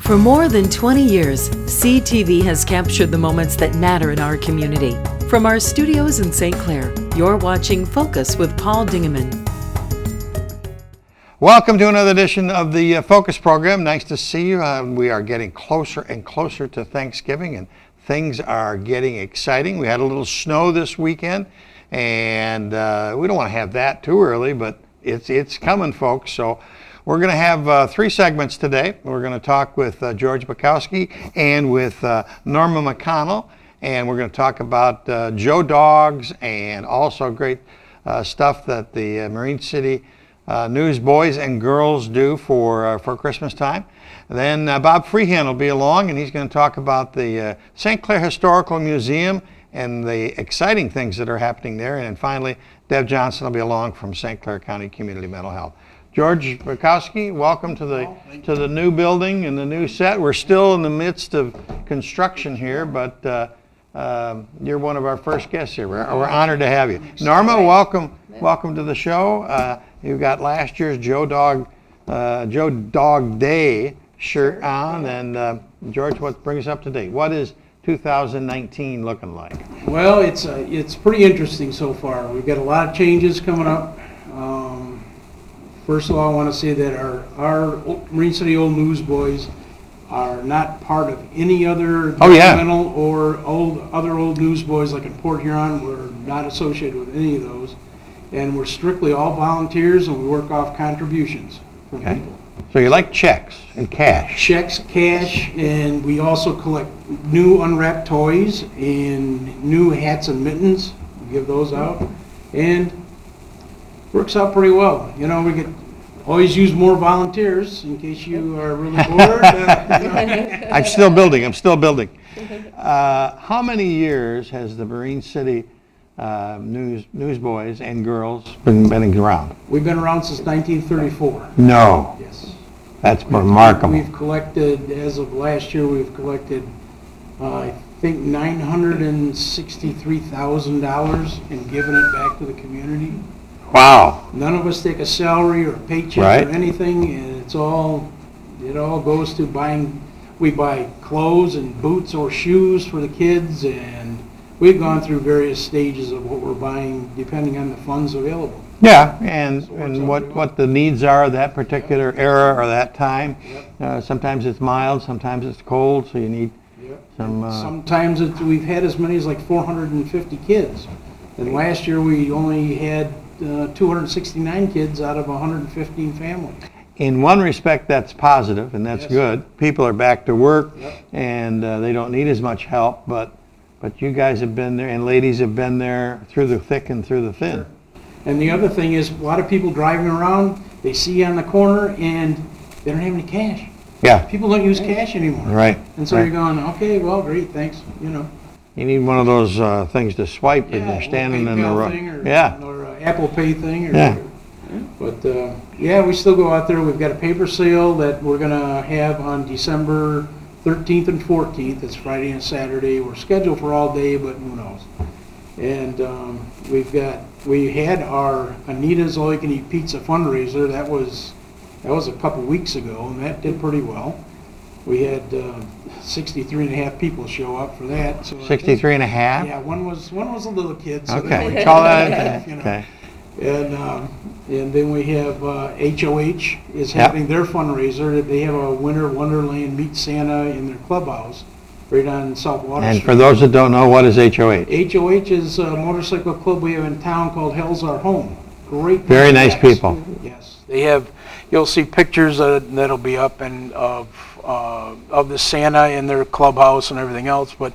For more than 20 years, CTV has captured the moments that matter in our community. From our studios in St. Clair, you're watching Focus with Paul Dingeman. Welcome to another edition of the Focus program. Nice to see you. We are getting closer and closer to Thanksgiving, and things are getting exciting. We had a little snow this weekend, and we don't want to have that too early, but it's coming, folks. So we're going to have three segments today. We're going to talk with George Bukowski and with Norma McConnell, and we're going to talk about Joe Dogs and also great stuff that the Marine City newsboys and girls do for Christmas time. Then Bob Freehand will be along, and he's going to talk about the St. Clair Historical Museum and the exciting things that are happening there. And then finally, Deb Johnson will be along from St. Clair County Community Mental Health. George Bukowski, welcome to the new building and the new set. We're still in the midst of construction here, but you're one of our first guests here. We're honored to have you. Norma, welcome to the show. You've got last year's Joe Dog Day shirt on, and George, what brings us up to date? What is 2019 looking like? Well, it's pretty interesting so far. We've got a lot of changes coming up. First of all, I want to say that our Marine City Old Newsboys are not part of any other developmental or other old newsboys like in Port Huron. We're not associated with any of those. And we're strictly all volunteers, and we work off contributions from people. So you like checks and cash? Checks, cash, and we also collect new unwrapped toys and new hats and mittens. We give those out, and works out pretty well. You know, we get always use more volunteers in case you are really bored. I'm still building. How many years has the Marine City newsboys and girls been around? We've been around since 1934. No. Yes. That's remarkable. We've collected, as of last year, we've collected, I think, $963,000 and given it back to the community. Wow. None of us take a salary or a paycheck or anything, and it all goes to we buy clothes and boots or shoes for the kids, and we've gone through various stages of what we're buying depending on the funds available. Yeah, and what the needs are of that particular era or that time. Sometimes it's mild, sometimes it's cold, so you need some... Sometimes we've had as many as like 450 kids. And last year we only had 269 kids out of 115 families. In one respect, that's positive, and that's good. People are back to work, and they don't need as much help, but you guys have been there, and ladies have been there through the thick and through the thin. Sure. And the other thing is, a lot of people driving around, they see you on the corner, and they don't have any cash. Yeah. People don't use cash anymore. Right. And so you're going, okay, well, great, thanks, You need one of those things to swipe and you're standing in the road. Or Apple Pay thing. But we still go out there. We've got a paper sale that we're going to have on December 13th and 14th. It's Friday and Saturday. We're scheduled for all day, but who knows. And we had our Anita's All You Can Eat Pizza fundraiser. That was a couple weeks ago, and that did pretty well. We had 63 and a half people show up for that. So 63 and a half? Yeah, one was a little kid. So okay, call that. Okay. And then we have HOH is having their fundraiser. They have a Winter Wonderland Meet Santa in their clubhouse right on South Water Street. And for those that don't know, what is HOH? HOH is a motorcycle club we have in town called Hell's Our Home. Great. Very nice people. Yes. They have, you'll see pictures that'll be up of the Santa in their clubhouse and everything else, but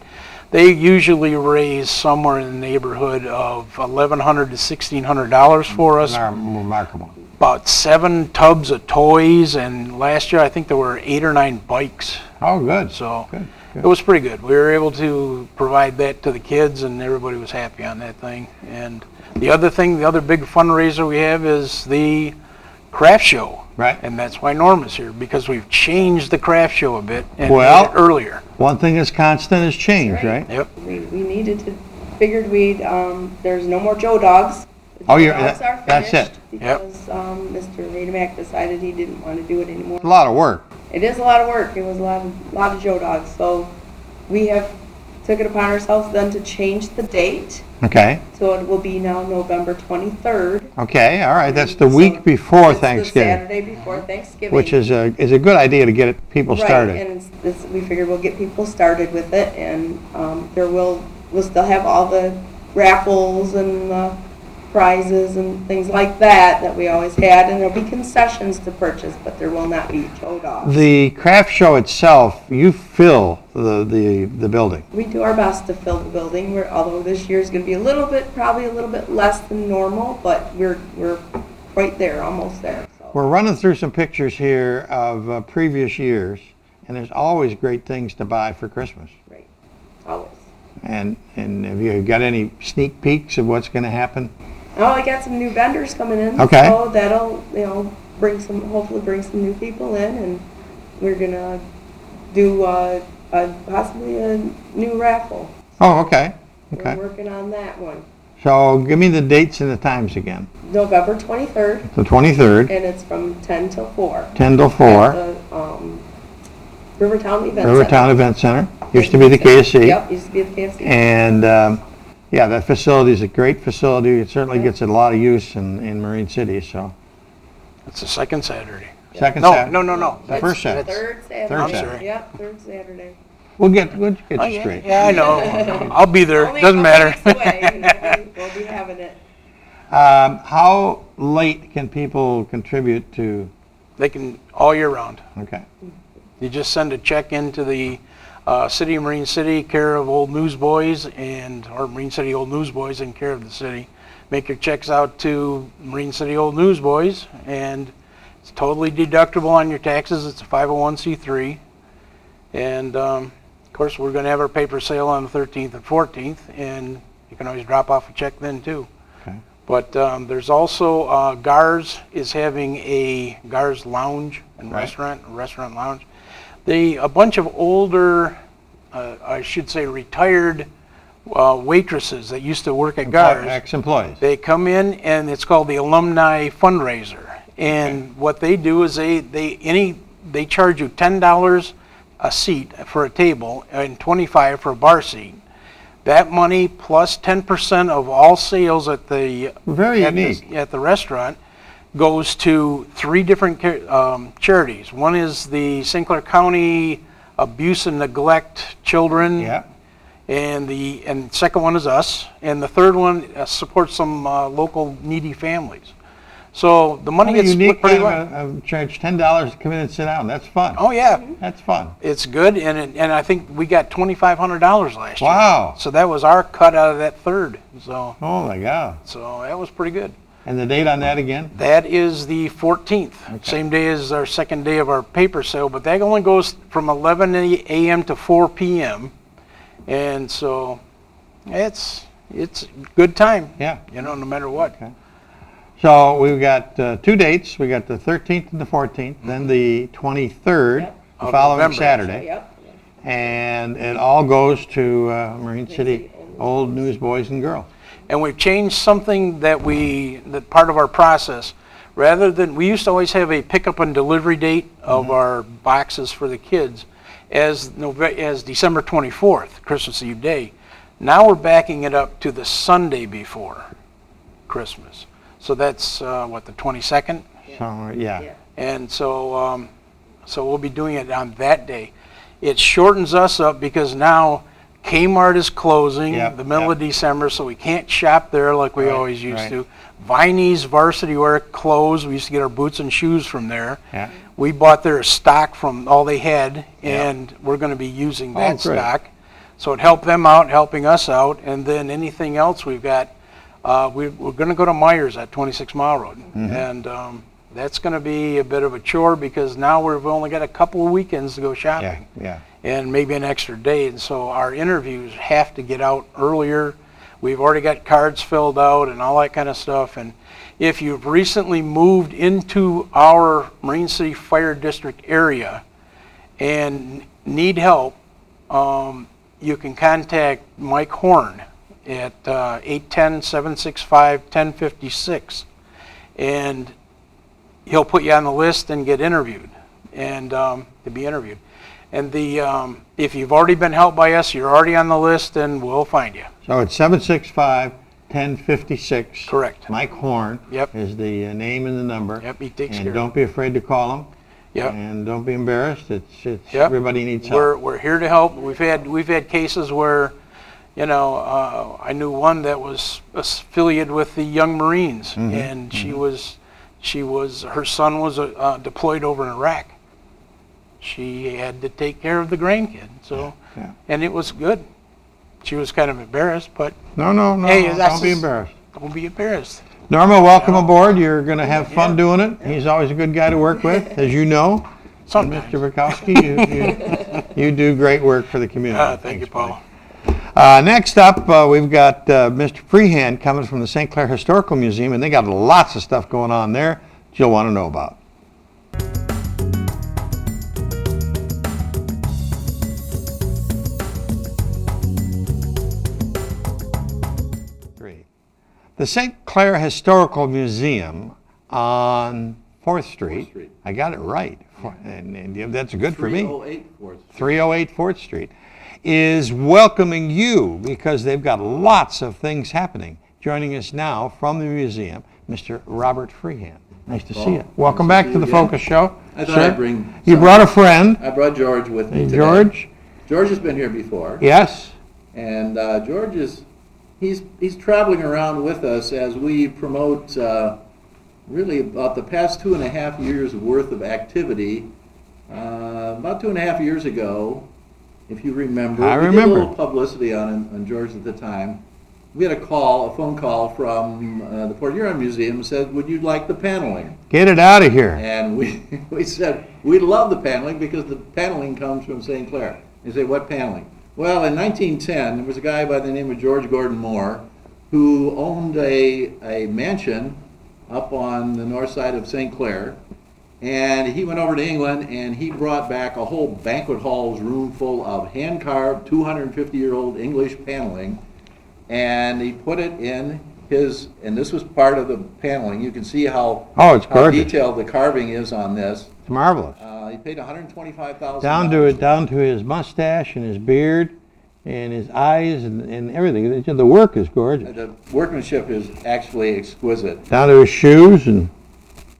they usually raise somewhere in the neighborhood of $1,100 to $1,600 for us. Remarkable. About 7 tubs of toys, and last year I think there were 8 or 9 bikes. Oh, good. So good. It was pretty good. We were able to provide that to the kids, and everybody was happy on that thing. And the other big fundraiser we have is the craft show. Right. And that's why Norma's here, because we've changed the craft show a bit and made it earlier. One thing that's constant is change, right? Yep. We figured there's no more Joe Dogs. Oh, The you're, dogs are that's it. finished because Mr. Nademack decided he didn't want to do it anymore. It's a lot of work. It is a lot of work. It was a lot of Joe dogs. So we have took it upon ourselves then to change the date. Okay. So it will be now November 23rd. Okay, all right. That's the So week before it's Thanksgiving. the Saturday before Thanksgiving. Which is a good idea to get people started. Right, and we figured we'll get people started with it, and we'll still have all the raffles and the prizes and things like that we always had, and there'll be concessions to purchase, but there will not be Joe dogs. The craft show itself, you fill the building. We do our best to fill the building, although this year is going to be probably a little bit less than normal, but we're right there, almost there. So. We're running through some pictures here of previous years, and there's always great things to buy for Christmas. Right, always. And have you got any sneak peeks of what's going to happen? Oh, I got some new vendors coming in. Okay. So that'll, hopefully bring some new people in, and we're gonna do possibly a new raffle. Oh, okay. Okay. We're working on that one. So give me the dates and the times again. November 23rd, The 23rd, and it's from 10 till 4. 10 till 4, At the Rivertown Event Rivertown Center. Event Center. Used to be the KSC. Yep, used to be the KFC. And yeah, that facility is a great facility. It certainly gets a lot of use in Marine City. So It's the second Saturday. second No, Saturday. No. The first Saturday. Third Saturday. Third I'm sorry. Yep, third Saturday. We'll get you Oh, straight. yeah, I know. I'll be there. Only Doesn't a matter. couple weeks away. We'll be having it. How late can people contribute to? They can all year round. Okay. You just send a check into the City of Marine City, care of Old Newsboys, or Marine City Old Newsboys in care of the city. Make your checks out to Marine City Old Newsboys, and it's totally deductible on your taxes. It's a 501c3. And of course, we're going to have our paper sale on the 13th and 14th, and you can always drop off a check then too. Okay. But there's also GARS is having a GARS lounge and restaurant lounge. A bunch of older, I should say retired waitresses that used to work at GARS. Ex-employees. They come in, and it's called the Alumni Fundraiser. And what they do is they charge you $10 a seat for a table and $25 for a bar seat. That money plus 10% of all sales at the restaurant goes to 3 different charities. One is the St. Clair County Abuse and Neglect Children. Yeah. And the second one is us. And the third one supports some local needy families. So the money gets split pretty well. Charge $10 to come in and sit down. That's fun. Oh yeah, That's fun. it's good, and I think we got $2,500 last year. Wow. So that was our cut out of that third. So Oh my God. that was pretty good. And the date on that again? That is the 14th, same day as our second day of our paper sale, but that only goes from 11 a.m. to 4 p.m. And so it's good time. Yeah. No matter what. Okay. So we've got 2 dates. We got the 13th and the 14th, then the 23rd, Yep. the Of following November. Saturday. Yep. And it all goes to Marine City Old Newsboys and Girls. And we've changed something that part of our process. Rather than, we used to always have a pickup and delivery date of our boxes for the kids as December 24th, Christmas Eve day. Now we're backing it up to the Sunday before Christmas. So that's, the 22nd? So, yeah. And so we'll be doing it on that day. It shortens us up because now Kmart is closing the middle of December, so we can't shop there like we always used to. Viney's Varsity Wear closed. We used to get our boots and shoes from there. Yeah. We bought their stock from all they had, and we're going to be using that great. stock. So it helped them out, helping us out, and then anything else we've got, we're going to go to Myers at 26 Mile Road, and that's going to be a bit of a chore because now we've only got a couple of weekends to go shopping. Yeah. And maybe an extra day, and so our interviews have to get out earlier. We've already got cards filled out and all that kind of stuff, and if you've recently moved into our Marine City Fire District area and need help, you can contact Mike Horn at 810-765-1056. And he'll put you on the list and get interviewed, and to be interviewed. And if you've already been helped by us, you're already on the list, and we'll find you. So it's 765-1056. Correct. Mike Horn Yep. is the name and the number. Yep, he takes And care. don't be afraid to call him. Yep. And don't be embarrassed. It's Yep. everybody needs help. We're here to help. We've had cases where, I knew one that was affiliated with the Young Marines, and her son was deployed over in Iraq. She had to take care of the grandkid, so, Yeah. and it was good. She was kind of embarrassed, but No, Hey, don't that's be just- embarrassed. don't be embarrassed. Norma, welcome aboard. You're going to have fun doing it. He's always a good guy to work with, as you know. And Sometimes. Mr. Bukowski, you do great work for the community. Thank you, Thanks, Paul. buddy. Next up, we've got Mr. Freehand coming from the St. Clair Historical Museum, and they got lots of stuff going on there that you'll want to know about. The St. Clair Historical Museum on 4th Street. I got it right. And that's good for me. 308 4th Street is welcoming you because they've got lots of things happening. Joining us now from the museum, Mr. Robert Freehand. Nice to see you. Welcome back to the Focus Show. I thought sir. I'd bring You some- brought a friend. I brought George with me Hey, today. George. George has been here before. Yes. And George he's traveling around with us as we promote really about the past 2.5 years worth of activity. About 2.5 years ago, if you remember, I we did remember. a little publicity on George at the time. We had a phone call from the Port Huron Museum and said, would you like the paneling? Get it out of here. And we said, we love the paneling because the paneling comes from St. Clair. They say, what paneling? Well, in 1910, there was a guy by the name of George Gordon Moore who owned a mansion up on the north side of St. Clair. And he went over to England and he brought back a whole banquet hall's room full of hand-carved, 250-year-old English paneling. And he put it in his, and this was part of the paneling. You can see how, It's how gorgeous. detailed the carving is on this. It's marvelous. He paid $125,000. Down to his mustache and his beard and his eyes and everything. The work is gorgeous. The workmanship is actually exquisite. Down to his shoes and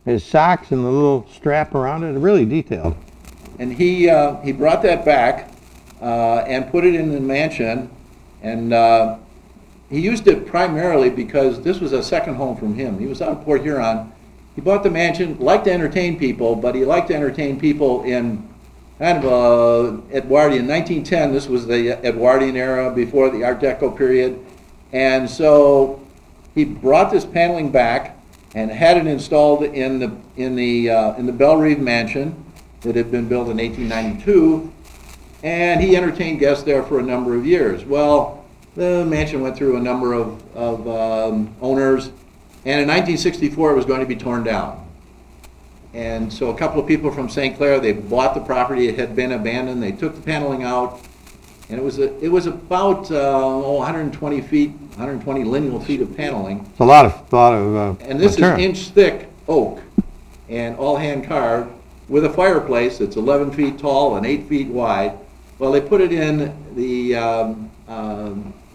his socks and the little strap around it. Really detailed. And he brought that back and put it in the mansion, and he used it primarily because this was a second home from him. He was out of Port Huron. He bought the mansion, liked to entertain people, but he liked to entertain people in kind of Edwardian. 1910, this was the Edwardian era before the Art Deco period. And so he brought this paneling back and had it installed in the Bellerive mansion that had been built in 1892. And he entertained guests there for a number of years. Well, the mansion went through a number of owners. And in 1964, it was going to be torn down. And so a couple of people from St. Clair, they bought the property. It had been abandoned. They took the paneling out. And it was about 120 feet, 120 lineal feet of paneling. It's a lot of And this material. is inch-thick oak and all hand-carved with a fireplace that's 11 feet tall and 8 feet wide. Well, they put it in the,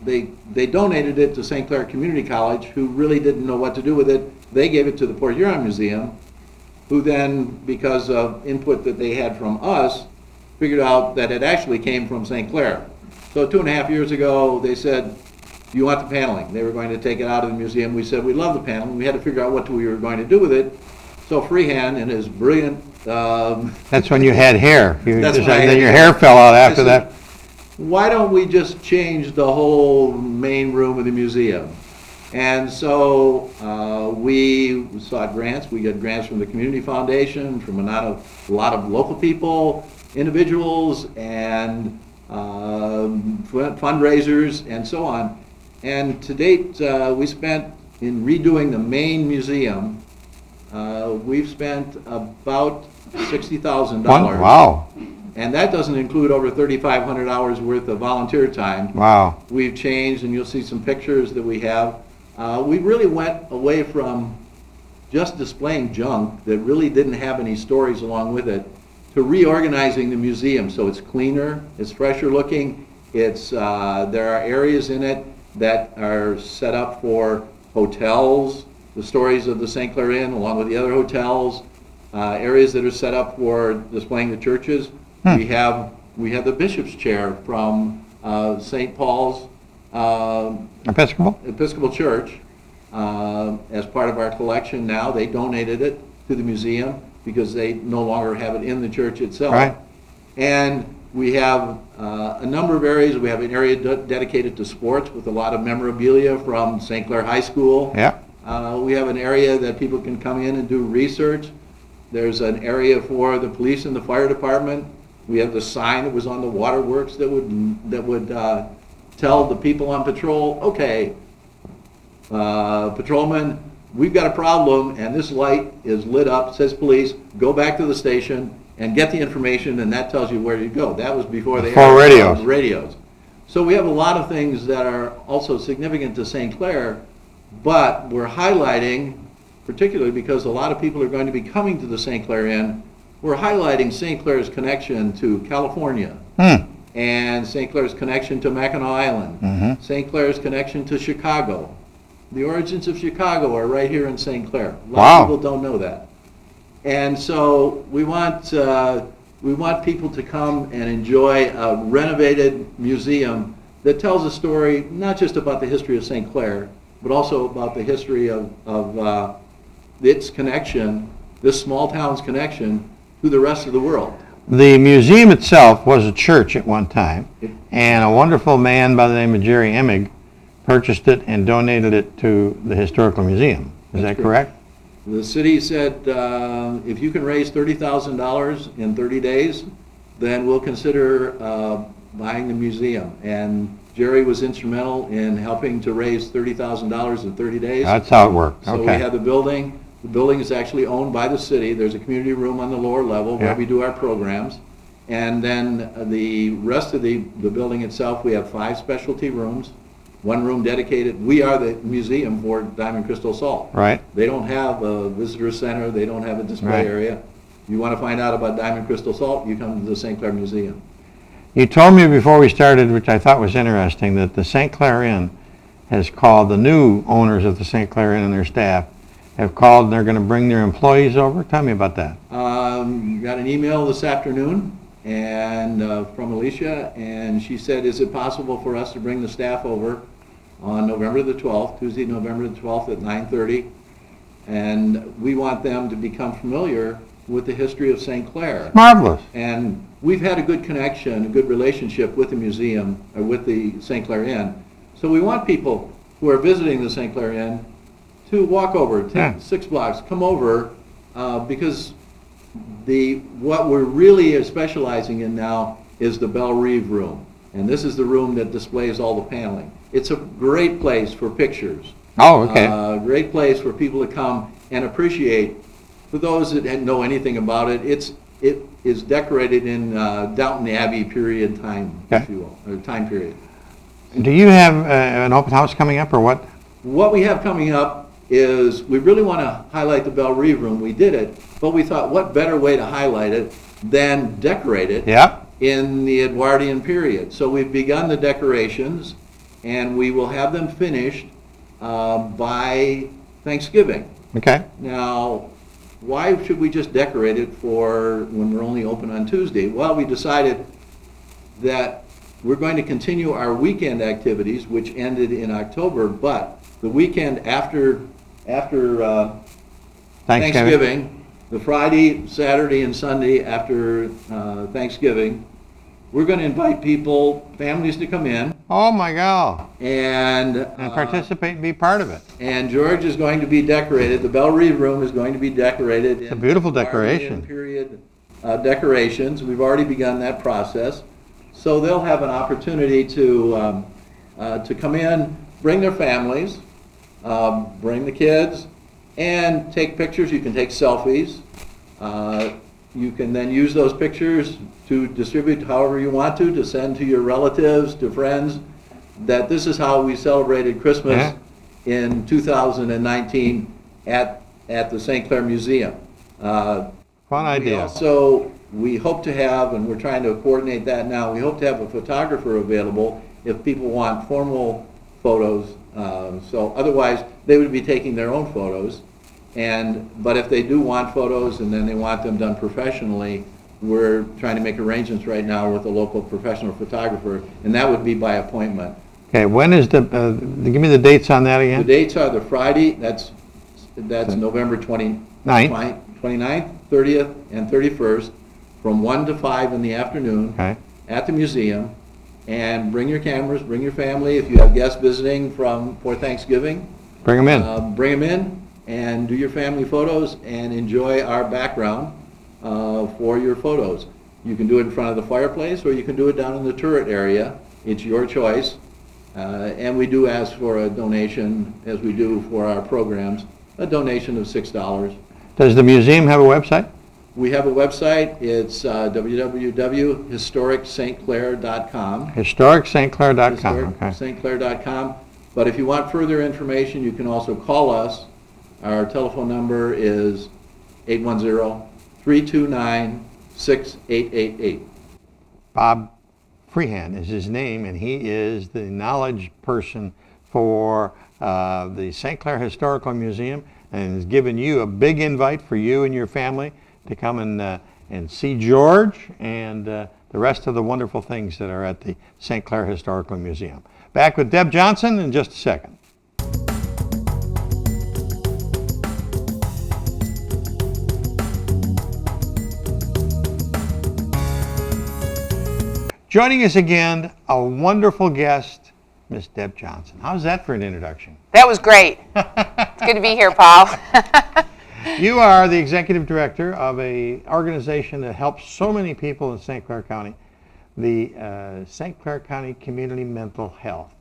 they donated it to St. Clair Community College, who really didn't know what to do with it. They gave it to the Port Huron Museum, who then, because of input that they had from us, figured out that it actually came from St. Clair. So 2.5 years ago, they said, do you want the paneling? They were going to take it out of the museum. We said, we love the paneling. We had to figure out what we were going to do with it. So Freehand, in his brilliant... That's when you had hair. That's when I had then your hair. hair fell out I after said, that. why don't we just change the whole main room of the museum? And so we sought grants. We got grants from the Community Foundation, from a lot of local people, individuals, and fundraisers, and so on. And to date, we spent, in redoing the main museum, we've spent about $60,000. Wow. And that doesn't include over 3,500 hours worth of volunteer time. Wow. We've changed, and you'll see some pictures that we have. We really went away from just displaying junk that really didn't have any stories along with it to reorganizing the museum so it's cleaner, it's fresher looking. There are areas in it that are set up for hotels, the stories of the St. Clair Inn along with the other hotels, areas that are set up for displaying the churches. We have the bishop's chair from St. Paul's Episcopal Church as part of our collection now. They donated it to the museum because they no longer have it in the church itself. Right. And we have a number of areas. We have an area dedicated to sports with a lot of memorabilia from St. Clair High School. Yeah. We have an area that people can come in and do research. There's an area for the police and the fire department. We have the sign that was on the waterworks that would tell the people on patrol, okay, patrolman, we've got a problem, and this light is lit up, says police, go back to the station and get the information, and that tells you where you go. That was before they had radios. So we have a lot of things that are also significant to St. Clair, but we're highlighting, particularly because a lot of people are going to be coming to the St. Clair Inn, we're highlighting St. Clair's connection to California, and St. Clair's connection to Mackinac Island, St. Clair's connection to Chicago. The origins of Chicago are right here in St. Clair. A lot of people don't know that. And so we want people to come and enjoy a renovated museum that tells a story not just about the history of St. Clair, but also about the history of its connection, this small town's connection, to the rest of the world. The museum itself was a church at one time, and a wonderful man by the name of Jerry Emig purchased it and donated it to the Historical Museum. Is that correct? The city said, if you can raise $30,000 in 30 days, then we'll consider buying the museum. And Jerry was instrumental in helping to raise $30,000 in 30 days. That's how it worked. So we have the building. The building is actually owned by the city. There's a community room on the lower level where we do our programs. And then the rest of the building itself, we have 5 specialty rooms. One room dedicated, we are the museum for Diamond Crystal Salt. Right. They don't have a visitor center, they don't have a display area. You want to find out about Diamond Crystal Salt, you come to the St. Clair Museum. You told me before we started, which I thought was interesting, that the St. Clair Inn has called, the new owners of the St. Clair Inn and their staff have called and they're going to bring their employees over. Tell me about that. Got an email this afternoon and from Alicia, and she said, is it possible for us to bring the staff over on November the 12th, Tuesday, November the 12th at 9:30, and we want them to become familiar with the history of St. Clair. Marvelous. And we've had a good connection, a good relationship with the museum, or with the St. Clair Inn. So we want people who are visiting the St. Clair Inn to walk over, take 6 blocks, come over, because what we're really specializing in now is the Belle Reve room. And this is the room that displays all the paneling. It's a great place for pictures. Oh, okay. Great place for people to come and appreciate. For those that know anything about it, it is decorated in Downton Abbey period time, if you will, or time period. Do you have an open house coming up or what? What we have coming up is we really want to highlight the Belle Reve room. We did it, but we thought what better way to highlight it than decorate it in the Edwardian period. So we've begun the decorations, and we will have them finished by Thanksgiving. Okay. Now, why should we just decorate it for when we're only open on Tuesday? Well, we decided that we're going to continue our weekend activities, which ended in October, but the weekend after Thanksgiving, the Friday, Saturday, and Sunday after Thanksgiving, we're going to invite people, families to come in. Oh my God. And participate and be part of it. And George is going to be decorated. The Belle Reve room is going to be decorated. It's a beautiful decoration. Period decorations. We've already begun that process. So they'll have an opportunity to come in, bring their families, bring the kids, and take pictures. You can take selfies. you can then use those pictures to distribute however you want to send to your relatives, to friends, that this is how we celebrated Christmas in 2019 at the St. Clair Museum. Fun idea. We hope to have, and we're trying to coordinate that now, we hope to have a photographer available if people want formal photos. So otherwise, they would be taking their own photos. But if they do want photos and then they want them done professionally, we're trying to make arrangements right now with a local professional photographer, and that would be by appointment. Okay, when is give me the dates on that again? The dates are the Friday, that's November 29th, 30th, and 31st, from 1 to 5 in the afternoon at the museum. And bring your cameras, bring your family. If you have guests visiting for Thanksgiving, bring them in. Bring them in and do your family photos and enjoy our background for your photos. You can do it in front of the fireplace, or you can do it down in the turret area. It's your choice. And we do ask for a donation, as we do for our programs, a donation of $6. Does the museum have a website? We have a website. It's www.historicstclair.com. HistoricSt.Clair.com. Okay. HistoricStClair.com. But if you want further information, you can also call us. Our telephone number is 810-329-6888. Bob Freehand is his name, and he is the knowledge person for the St. Clair Historical Museum, and has given you a big invite for you and your family to come and see George and the rest of the wonderful things that are at the St. Clair Historical Museum. Back with Deb Johnson in just a second. Joining us again, a wonderful guest, Miss Deb Johnson. How's that for an introduction? That was great. It's good to be here, Paul. You are the executive director of an organization that helps so many people in St. Clair County, the St. Clair County Community Mental Health.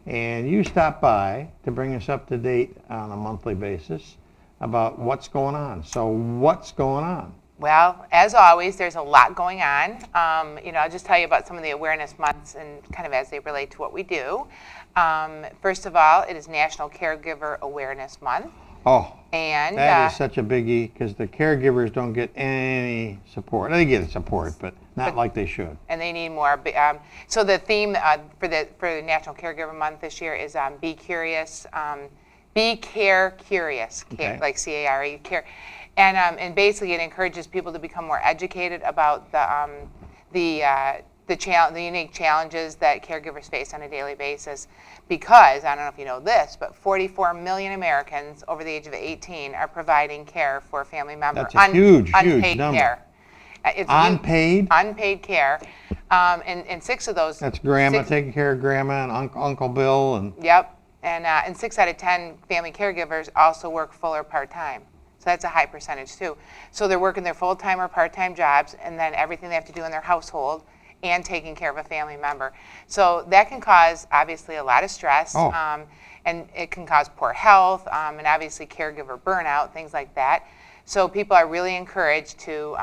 And you stop by to bring us up to date on a monthly basis about what's going on. So what's going on? Well, as always, there's a lot going on. I'll just tell you about some of the awareness months and kind of as they relate to what we do. First of all, it is National Caregiver Awareness Month. Oh, and that is such a biggie, because the caregivers don't get any support. They get support, but not like they should. And they need more. So the theme for National Caregiver Month this year is Be Curious, Be Care Curious, Okay. Like C-A-R-E, care. And basically it encourages people to become more educated about the unique challenges that caregivers face on a daily basis, because, I don't know if you know this, but 44 million Americans over the age of 18 are providing care for a family member. That's a huge unpaid number. Care. It's Unpaid? Unpaid care. And 6 of those... That's grandma, taking care of grandma and Uncle Bill. And Yep. And 6 out of 10 family caregivers also work full or part-time. So that's a high percentage too. So they're working their full-time or part-time jobs, and then everything they have to do in their household, and taking care of a family member. So that can cause, obviously, a lot of stress, and it can cause poor health, and obviously caregiver burnout, things like that. So people are really encouraged to,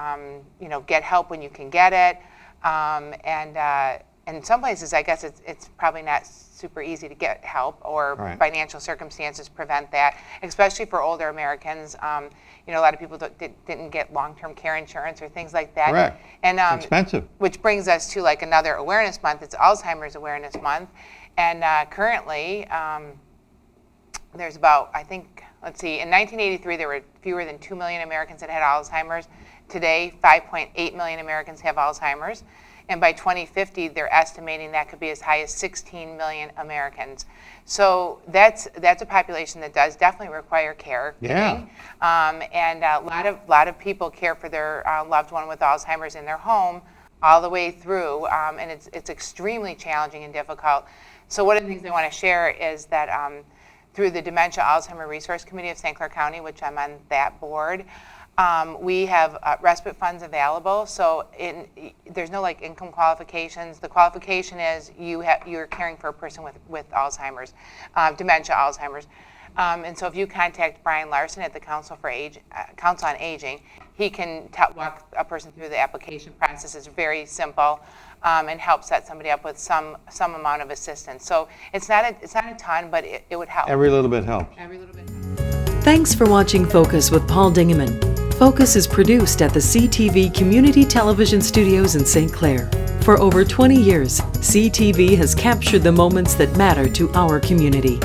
get help when you can get it, and in some places, I guess it's probably not super easy to get help, or financial circumstances prevent that, especially for older Americans. A lot of people didn't get long-term care insurance or things like that. Correct. And it's expensive. Which brings us to like another awareness month. It's Alzheimer's Awareness Month, and currently there's about, I think, let's see, in 1983 there were fewer than 2 million Americans that had Alzheimer's. Today, 5.8 million Americans have Alzheimer's. And by 2050, they're estimating that could be as high as 16 million Americans. So that's a population that does definitely require care. Yeah. And a lot of people care for their loved one with Alzheimer's in their home all the way through, and it's extremely challenging and difficult. So one of the things I want to share is that through the Dementia Alzheimer Resource Committee of St. Clair County, which I'm on that board, we have respite funds available. So there's no income qualifications. The qualification is you're caring for a person with Alzheimer's, dementia Alzheimer's. And so if you contact Brian Larson at the Council on Aging, he can walk a person through the application process. It's very simple, and help set somebody up with some amount of assistance. So it's not a ton, but it would help. Every little bit helps. Every little bit. Thanks for watching Focus with Paul Dingeman. Focus is produced at the CTV Community Television Studios in St. Clair. For over 20 years, CTV has captured the moments that matter to our community.